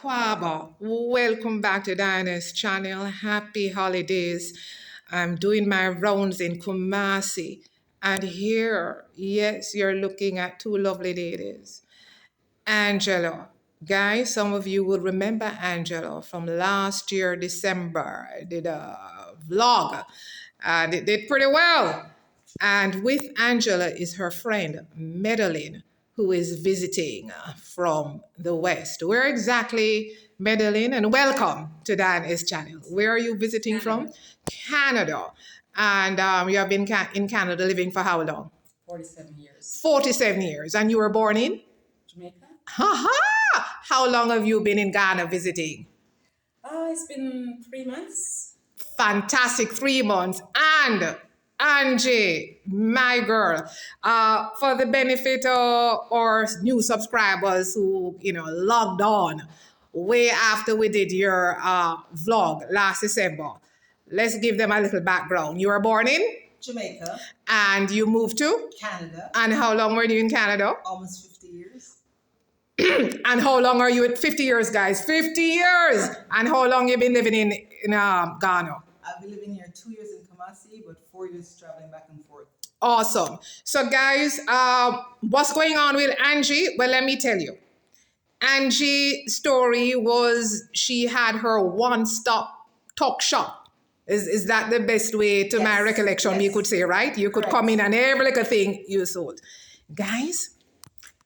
Kwaba, welcome back to Dinah's channel. Happy holidays. I'm doing my rounds in Kumasi. And here, yes, you're looking at two lovely ladies. Angela. Guys, some of you will remember Angela from last year, December. I did a vlog and it did pretty well. And with Angela is her friend, Medeline, who is visiting from the West. Where exactly, Medeline? And welcome to Diana's channel. Where are you visiting from? Canada. And you have been in Canada living for how long? 47 years. 47 years. And you were born in? Jamaica. Ha! How long have you been in Ghana visiting? It's been 3 months. Fantastic, 3 months. And Angie, my girl, for the benefit of our new subscribers who, logged on way after we did your vlog last December, let's give them a little background. You were born in? Jamaica. And you moved to? Canada. And how long were you in Canada? Almost 50 years. And how long are you at 50 years, guys? 50 years! And how long you been living in Ghana? I've been living here 2 years in Kumasi, but 4 years traveling back and forth. Awesome. So, guys, what's going on with Angie? Well, let me tell you. Angie's story was she had her one-stop talk shop. Is that the best way to my recollection, you could say, right? You could come in and every little thing you sold. Guys,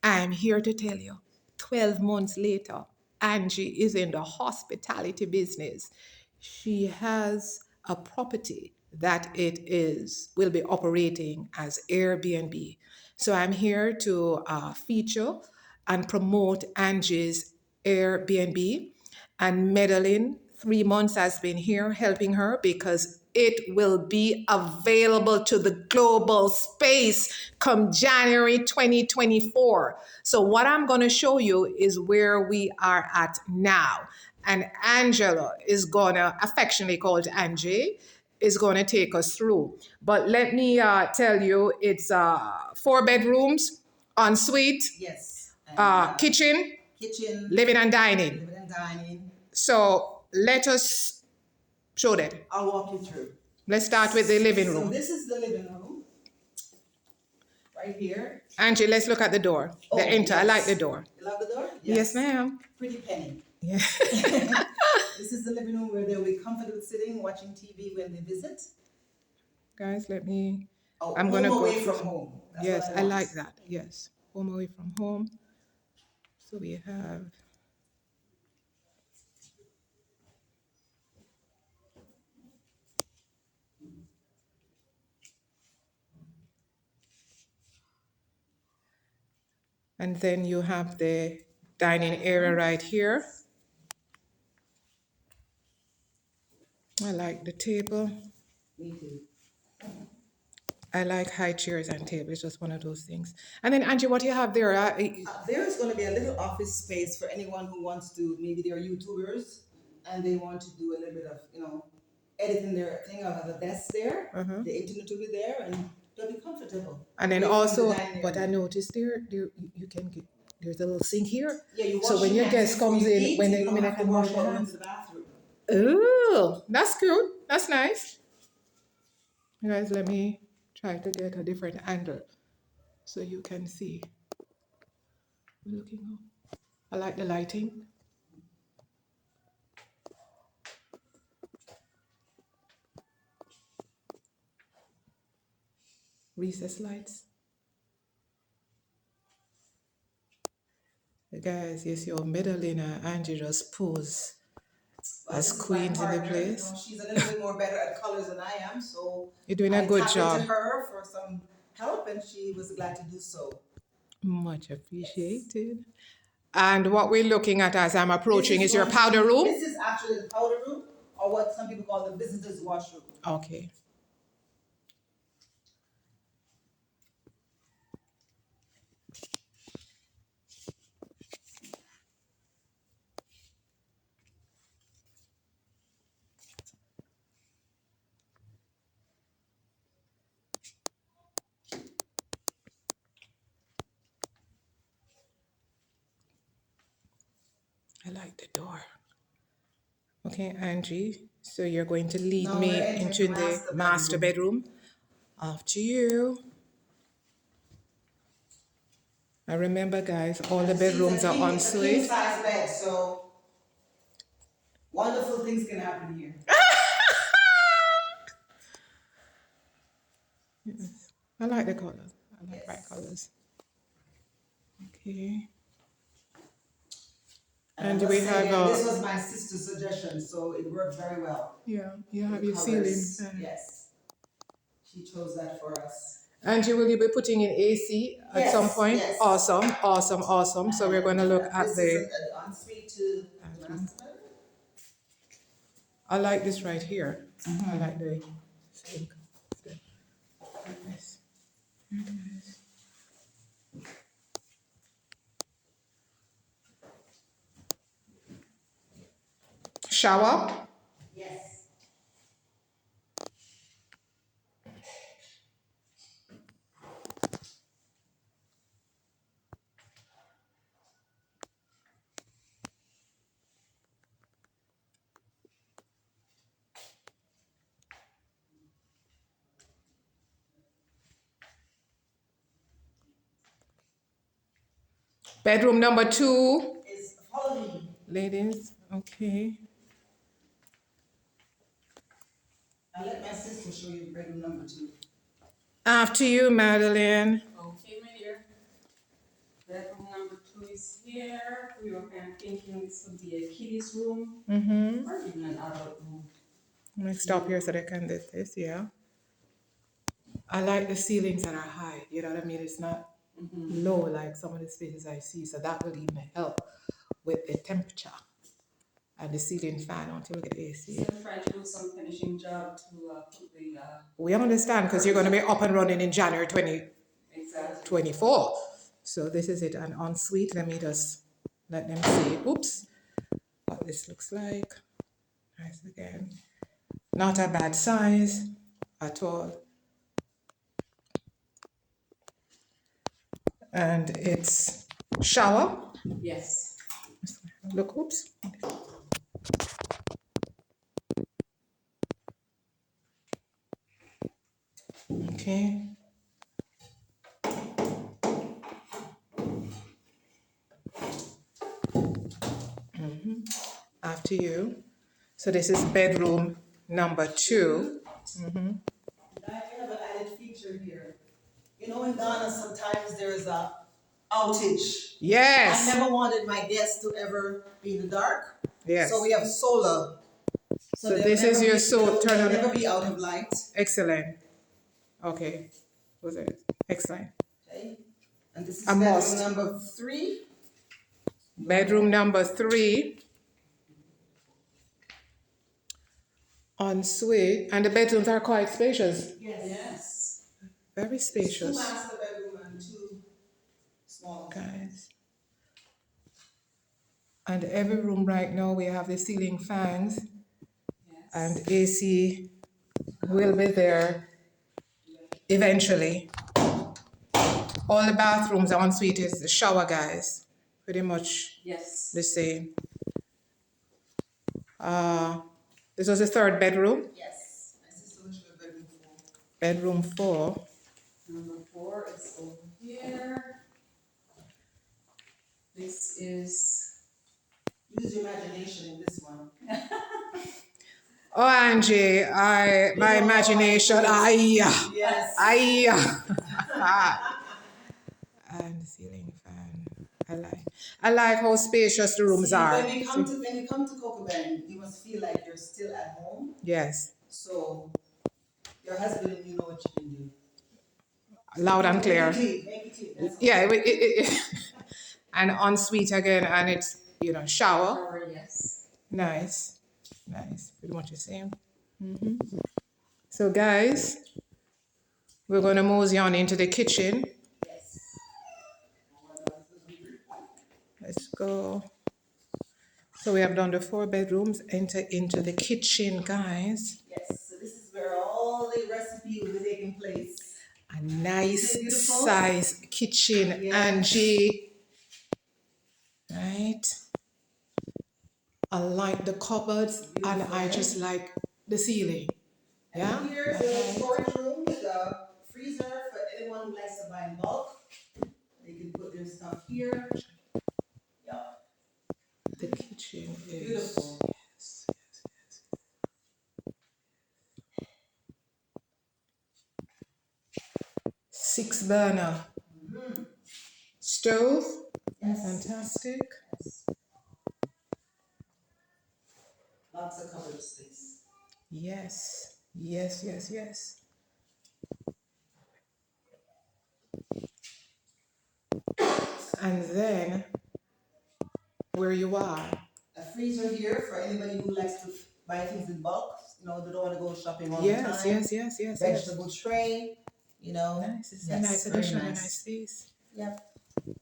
I'm here to tell you, 12 months later, Angie is in the hospitality business. She has a property that will be operating as Airbnb. So I'm here to feature and promote Angie's Airbnb. And Medeline, 3 months has been here helping her because it will be available to the global space come January 2024. So what I'm going to show you is where we are at now. And Angela is going to, affectionately called Angie, is going to take us through. But let me tell you, it's 4 bedrooms, ensuite, Yes. kitchen, living and dining. So let us show them. I'll walk you through. Let's start with the living room. So this is the living room. Right here. Angie, let's look at the door. The enter. Yes. I like the door. You love the door? Yes, ma'am. Pretty penny. Yeah. This is the living room where they'll be comfortable sitting, watching TV when they visit. Guys, let me. I'm going to go away from home. That's yes, I like that. Yes. Home away from home. So we have. And then you have the dining area right here. I like the table. Me too. I like high chairs and tables. It's just one of those things. And then, Angie, what do you have there? There is going to be a little office space for anyone who wants to, maybe they're YouTubers and they want to do a little bit of, editing their thing. I'll have a desk there. The internet will be there and they'll be comfortable. And then also, but I noticed there you can get, there's a little sink here. Yeah, you wash so when your guest comes in, when they come in, I can wash their hands. The bathroom. Oh, that's good. That's nice. Guys, let me try to get a different angle so you can see. We're looking up. I like the lighting. Recess lights. Guys, yes, your Medeline and Angie just pose as queens in the place. She's a little bit more better at colors than I am, so you're doing a good job. I tapped into her for some help, and she was glad to do so. Much appreciated. Yes. And what we're looking at as I'm approaching is your powder room. This is actually the powder room, or what some people call the visitors' washroom. Okay. I like the door. Okay, Angie. So you're going to lead Now me we're entering into the the master master bedroom. After you. I remember, guys, all the bedrooms are en It's a king suite. size bed, so wonderful things can happen here. Yes. I like the colors. I like bright Yes. colors. Okay. And I And must we say have again, this was my sister's suggestion, so it worked very well. yeah, you The have your ceiling colors, fan. yes. She chose that for us. And you will you be putting in AC at some Yes, point? yes. Awesome, awesome, awesome. So we're going to look at This is the an ensuite to the bathroom. master bedroom. I like this right here. I like the sink. Yes. Yes. Shower. Yes. Bedroom number 2. Is follow me. Ladies, okay. I'll let my sister show you bedroom number 2. After you, Madeline. Okay, my dear. Bedroom number 2 is here. We were kind of thinking this would be a kiddies room Mm-hmm. or even an adult room. Let me stop here so they can do this, yeah. I like the ceilings that are high, you know what I mean? It's not low like some of the spaces I see, so that will even help with the temperature. And the ceiling fan until we get the AC. So I'm trying to do some finishing job to put the We understand because you're going to be up and running in January exactly. 2024. So this is it, an ensuite. Let me just let them see. Oops, what this looks like. Nice again. Not a bad size at all. And it's shower. Yes. Look, oops. Okay. After you. So this is bedroom number 2. I have an added feature here. You know, in Ghana, sometimes there is a outage. Yes. I never wanted my guests to ever be in the dark. Yes. So we have solar. So this is your solar. Turn They'll on. never be out of light. Excellent. Okay. Was it? Excellent. Okay. And this is A bedroom must. number 3. Bedroom number 3. Ensuite. And the bedrooms are quite spacious. Yes. Very Two spacious. master bedroom and 2 small. Guys. And every room right now we have the ceiling fans Yes. and AC will be there eventually. All the bathrooms are ensuite is the shower, guys. Pretty much Yes. the same. This was the 3rd bedroom. Yes. My sister will show you bedroom 4. Bedroom 4. Number 4 is over here. This is Use your imagination in this one. Oh, Angie, my imagination, Yes. and the ceiling fan. I like how spacious the rooms See, are. when you come to Cocoban, you must feel like you're still at home. Yes, So your husband and you know what you can do. loud and clear. Make it clean. That's all. Yeah, and ensuite again, and it's shower. shower, yes. Nice, pretty much the same. So guys, we're gonna mosey on into the kitchen. Yes. Let's go. So we have done the 4 bedrooms. Enter into the kitchen, guys. Yes. So this is where all the recipe will be taking place. A nice Isn't it beautiful? size kitchen, Yes. Angie. Right. I like the cupboards and Beautiful, I eh? just like the ceiling. Yeah. And here's the storage room with a freezer for anyone who likes to buy in bulk. They can put their stuff here. Yep. The kitchen is Beautiful. yes. 6 burner stove. Yes. Fantastic. Yes. Lots of cupboard space. Yes. Yes. Yes. Yes. And then where you are. A freezer here for anybody who likes to buy things in bulk. You know, they don't want to go shopping all the Yes. time. Yes. Yes. Yes. Vegetable tray. You know. Nice. It's a Yes, nice very addition. A nice. nice space. Yep.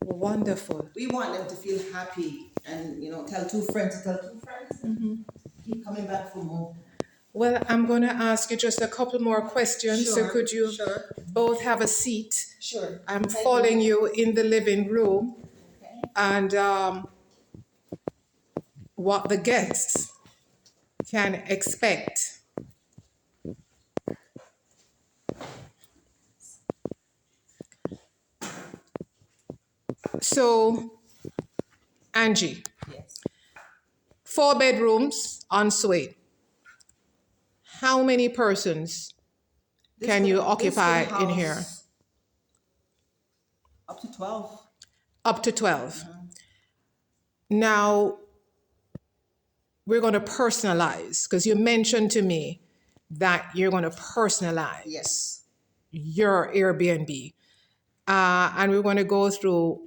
Wonderful. We want them to feel happy and tell two friends to tell two friends. And keep coming back for more. Well, I'm going to ask you just a couple more questions. So Sure, could you sure. both have a seat? Sure. I'm Thank following you in the living room, Okay. and what the guests can expect. So, Angie, Yes. 4 bedrooms, ensuite. How many persons This can would- you this would occupy in house here? Up to 12. Up to 12. Now, we're going to personalize, because you mentioned to me that you're going to personalize Yes. your Airbnb. And we're going to go through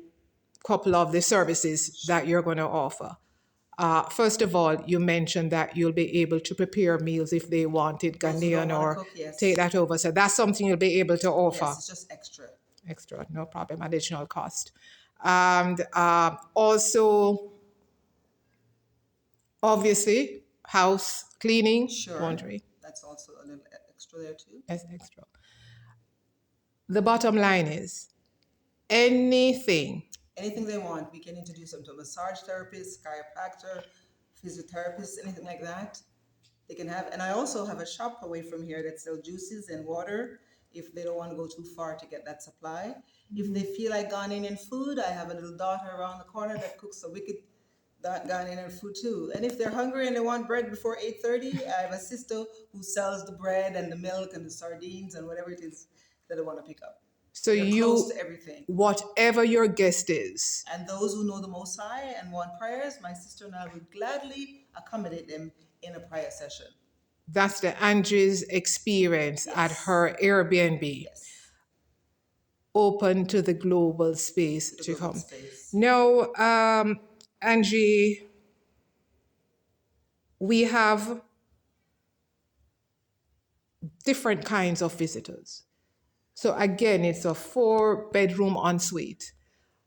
a couple of the services that you're going to offer. First of all, you mentioned that you'll be able to prepare meals if they wanted Those who don't Ghanaian wanna or cook, yes. take that over. So that's something you'll be able to offer. Yes, it's just extra. Extra, no problem, additional cost. And also, obviously, house cleaning, Sure. laundry. That's also a little extra there too. That's extra. The bottom line is anything. Anything they want, we can introduce them to a massage therapist, chiropractor, physiotherapist, anything like that. They can have, and I also have a shop away from here that sells juices and water if they don't want to go too far to get that supply. If they feel like Ghanaian food, I have a little daughter around the corner that cooks a wicked Ghanaian food too. And if they're hungry and they want bread before 8:30, I have a sister who sells the bread and the milk and the sardines and whatever it is that they want to pick up. So They're close to everything. whatever your guest is, And those who know the Most High and want prayers, my sister and I would gladly accommodate them in a prayer session. that's the Angie's experience at her Airbnb, Yes. open to the global space The to global come. space. Now, Angie, we have different kinds of visitors. So again, it's a 4 bedroom ensuite.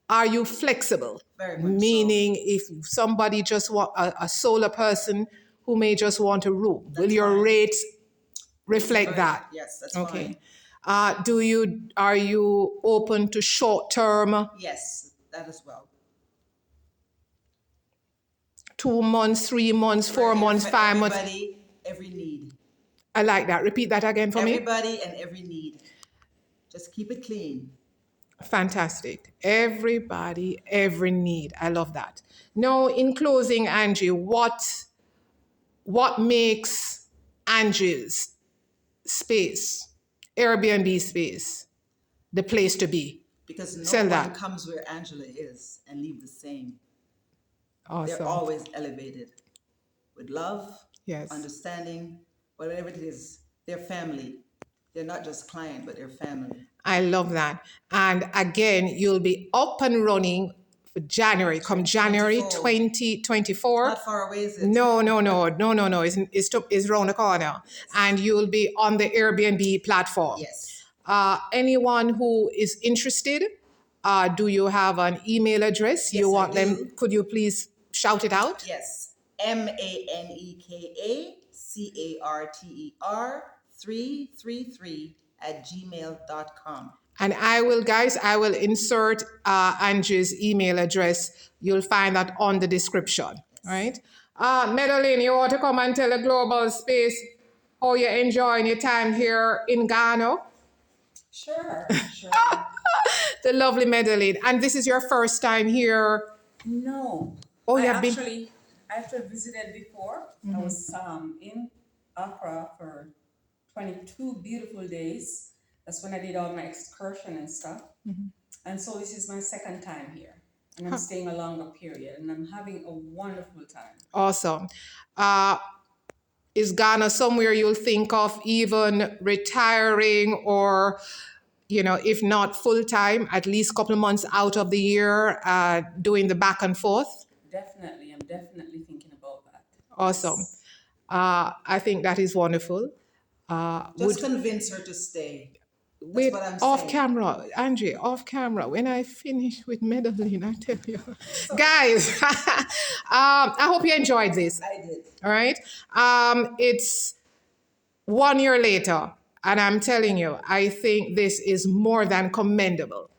Are you flexible? Very much so. Meaning, if somebody just want a solar person who may just want a room, will your fine. rates reflect Right. that? Yes, that's Okay. fine. Are you open to short term? Yes, that as well. 2 months, 3 months, 4 We're here months, for 5 months. Everybody, every need. I like that. Repeat that again for me. Everybody and every need. Just keep it clean. Fantastic. Everybody, every need. I love that. Now, in closing, Angie, what makes Angie's space, Airbnb space, the place to be? Because no Sell one that. comes where Angela is and leave the same. Awesome. They're always elevated with love, Yes. understanding, whatever it is. They're family. They're not just client, but they're family. I love that. And again, you'll be up and running for January, come January 2024. Not far away, is it? No. It's around the corner. And you'll be on the Airbnb platform. Yes. Anyone who is interested, do you have an email address? Yes, You I want them? do. Could you please shout it out? Yes. MANEKA CAR333 @gmail.com. And I will insert Angie's email address. You'll find that on the description, right? Medeline, you want to come and tell the global space how you're enjoying your time here in Ghana? Sure, sure. The lovely Medeline. And this is your first time here? No, Oh, I you have been. actually visited before. I was in Accra for 22 beautiful days. That's when I did all my excursion and stuff. And so this is my second time here. And I'm staying a longer period and I'm having a wonderful time. Awesome. Is Ghana somewhere you'll think of even retiring or, if not full time, at least a couple of months out of the year doing the back and forth? Definitely, I'm definitely thinking about that. Awesome. Yes. I think that is wonderful. Just convince her to stay. That's Wait, what I'm off saying. camera, Angie, off camera. When I finish with Medeline, I tell you. Guys, I hope you enjoyed this. I did. All right. It's 1 year later, and I'm telling you, I think this is more than commendable.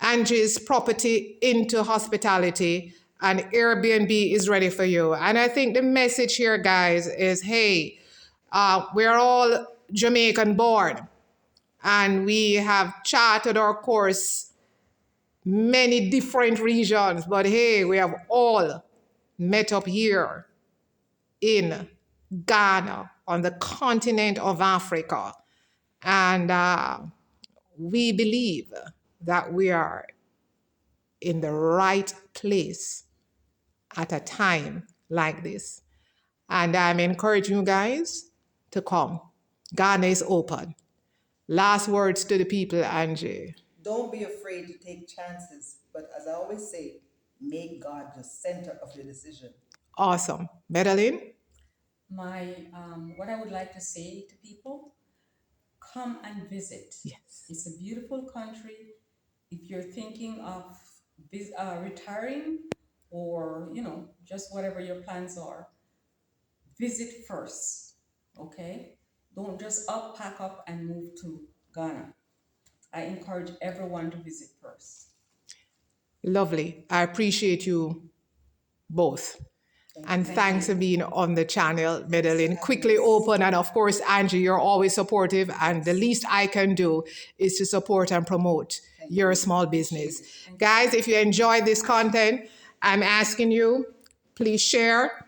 Angie's property into hospitality and Airbnb is ready for you. And I think the message here, guys, is hey, we're all Jamaican born and we have charted our course many different regions, but hey, we have all met up here in Ghana on the continent of Africa. And we believe that we are in the right place at a time like this. And I'm encouraging you guys to come. Ghana is open. Last words to the people, Angie. Don't be afraid to take chances, but as I always say, make God the center of your decision. Awesome. Medeline? My what I would like to say to people, come and visit. Yes. It's a beautiful country. If you're thinking of retiring or, just whatever your plans are, visit first, okay? Don't just pack up and move to Ghana. I encourage everyone to visit first. Lovely. I appreciate you both. And thanks for being on the channel, Medeline. Quickly open. And of course, Angie, you're always supportive. And the least I can do is to support and promote your small business. Guys, if you enjoyed this content, I'm asking you, please share,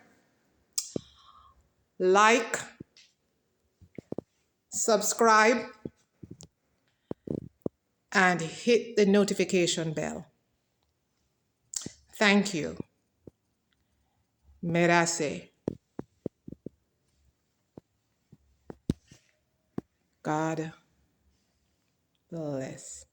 like, subscribe, and hit the notification bell. Thank you. Merase. God bless.